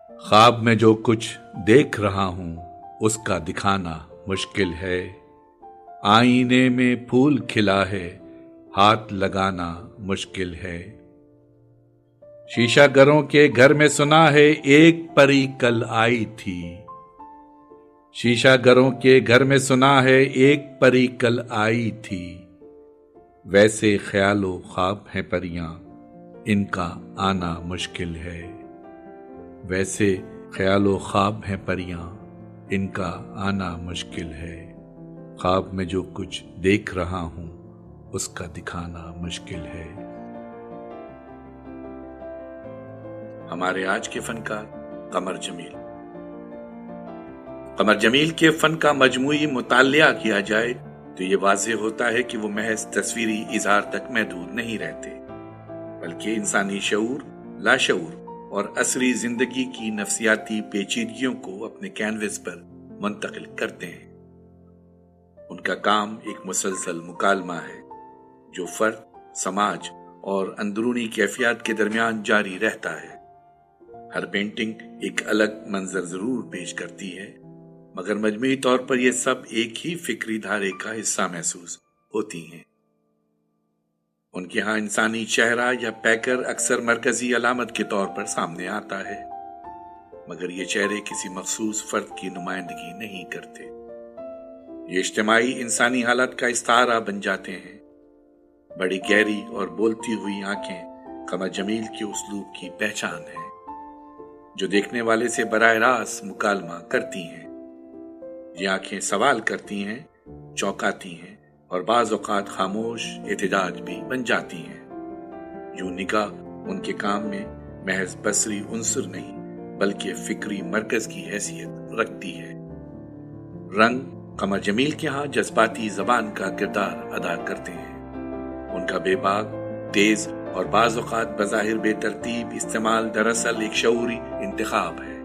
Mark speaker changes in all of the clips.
Speaker 1: خواب میں جو کچھ دیکھ رہا ہوں اس کا دکھانا مشکل ہے، آئینے میں پھول کھلا ہے ہاتھ لگانا مشکل ہے۔ شیشہ گروں کے گھر میں سنا ہے ایک پری کل آئی تھی، شیشہ گروں کے گھر میں سنا ہے ایک پری کل آئی تھی، ویسے خیال و خواب ہیں پریاں ان کا آنا مشکل ہے، ویسے خیال و خواب ہیں پریاں ان کا آنا مشکل ہے، خواب میں جو کچھ دیکھ رہا ہوں اس کا دکھانا مشکل ہے۔ ہمارے آج کے فنکار قمر جمیل۔ قمر جمیل کے فن کا مجموعی مطالعہ کیا جائے تو یہ واضح ہوتا ہے کہ وہ محض تصویری اظہار تک محدود نہیں رہتے، بلکہ انسانی شعور، لاشعور اور عصری زندگی کی نفسیاتی پیچیدگیوں کو اپنے کینوس پر منتقل کرتے ہیں۔ ان کا کام ایک مسلسل مکالمہ ہے جو فرد، سماج اور اندرونی کیفیات کے درمیان جاری رہتا ہے۔ ہر پینٹنگ ایک الگ منظر ضرور پیش کرتی ہے، مگر مجموعی طور پر یہ سب ایک ہی فکری دھارے کا حصہ محسوس ہوتی ہیں۔ ان کے ہاں انسانی چہرہ یا پیکر اکثر مرکزی علامت کے طور پر سامنے آتا ہے، مگر یہ چہرے کسی مخصوص فرد کی نمائندگی نہیں کرتے، یہ اجتماعی انسانی حالت کا استعارہ بن جاتے ہیں۔ بڑی گہری اور بولتی ہوئی آنکھیں قمر جمیل کے اسلوب کی پہچان ہے، جو دیکھنے والے سے براہ راست مکالمہ کرتی ہیں۔ یہ آنکھیں سوال کرتی ہیں، چونکاتی ہیں اور بعض اوقات خاموش احتجاج بھی بن جاتی ہیں۔ یوں نگاہ ان کے کام میں محض بصری عنصر نہیں بلکہ فکری مرکز کی حیثیت رکھتی ہے۔ رنگ قمر جمیل کے ہاں جذباتی زبان کا کردار ادا کرتے ہیں۔ ان کا بے باک، تیز اور بعض اوقات بظاہر بے ترتیب استعمال دراصل ایک شعوری انتخاب ہے۔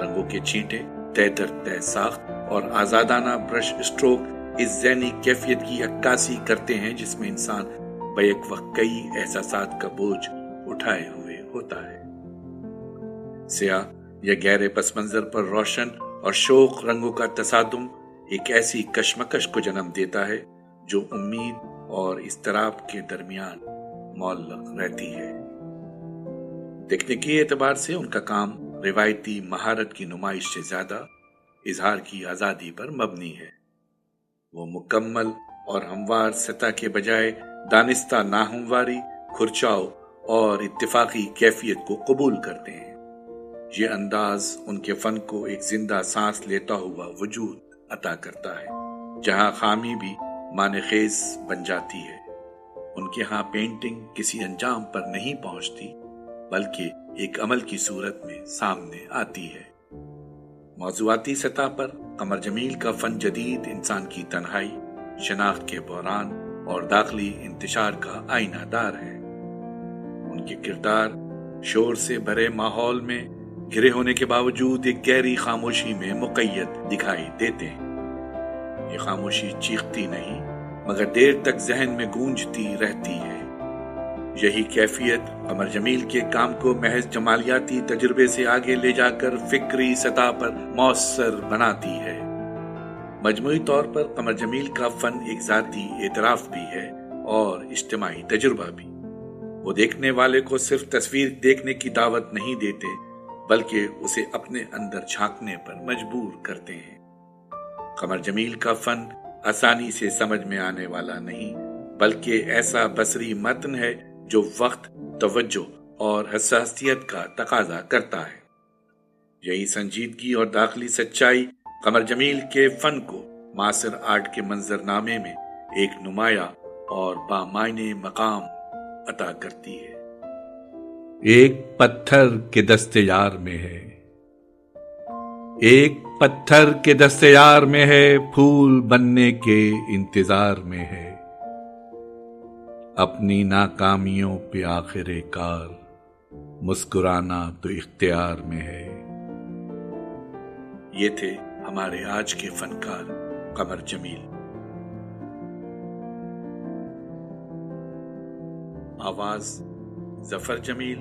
Speaker 1: رنگوں کے چھینٹے طے در طے ساخت اور آزادانہ برش اسٹروک اس ذہنی کیفیت کی عکاسی کرتے ہیں جس میں انسان بیک وقت کئی احساسات کا بوجھ اٹھائے ہوئے ہوتا ہے۔ سیاہ یا گہرے پس منظر پر روشن اور شوق رنگوں کا تصادم ایک ایسی کشمکش کو جنم دیتا ہے جو امید اور اضطراب کے درمیان معلق رہتی ہے۔ تکنیکی اعتبار سے ان کا کام روایتی مہارت کی نمائش سے زیادہ اظہار کی آزادی پر مبنی ہے۔ وہ مکمل اور ہموار سطح کے بجائے دانستہ ناہمواری، کھرچاؤ اور اتفاقی کیفیت کو قبول کرتے ہیں۔ یہ انداز ان کے فن کو ایک زندہ سانس لیتا ہوا وجود عطا کرتا ہے، جہاں خامی بھی معنی خیز بن جاتی ہے۔ ان کے ہاں پینٹنگ کسی انجام پر نہیں پہنچتی بلکہ ایک عمل کی صورت میں سامنے آتی ہے۔ موضوعاتی سطح پر قمر جمیل کا فن جدید انسان کی تنہائی، شناخت کے بحران اور داخلی انتشار کا آئینہ دار ہے۔ ان کے کردار شور سے بھرے ماحول میں گھرے ہونے کے باوجود ایک گہری خاموشی میں مقید دکھائی دیتے ہیں۔ یہ خاموشی چیختی نہیں مگر دیر تک ذہن میں گونجتی رہتی ہے۔ یہی کیفیت قمر جمیل کے کام کو محض جمالیاتی تجربے سے آگے لے جا کر فکری سطح پر مؤثر بناتی ہے۔ مجموعی طور پر قمر جمیل کا فن ایک ذاتی اعتراف بھی ہے اور اجتماعی تجربہ بھی۔ وہ دیکھنے والے کو صرف تصویر دیکھنے کی دعوت نہیں دیتے بلکہ اسے اپنے اندر جھانکنے پر مجبور کرتے ہیں۔ قمر جمیل کا فن آسانی سے سمجھ میں آنے والا نہیں بلکہ ایسا بصری متن ہے جو وقت، توجہ اور حساسیت کا تقاضا کرتا ہے۔ یہی سنجیدگی اور داخلی سچائی قمر جمیل کے فن کو معاصر آرٹ کے منظر نامے میں ایک نمایاں اور بامعنی مقام عطا کرتی ہے۔ ایک پتھر کے دست یار میں ہے، ایک پتھر کے دست یار میں ہے، پھول بننے کے انتظار میں ہے، اپنی ناکامیوں پہ آخر کار مسکرانا تو اختیار میں ہے۔ یہ تھے ہمارے آج کے فنکار قمر جمیل۔ آواز ظفر جمیل،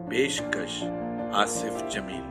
Speaker 1: پیشکش آصف جمیل.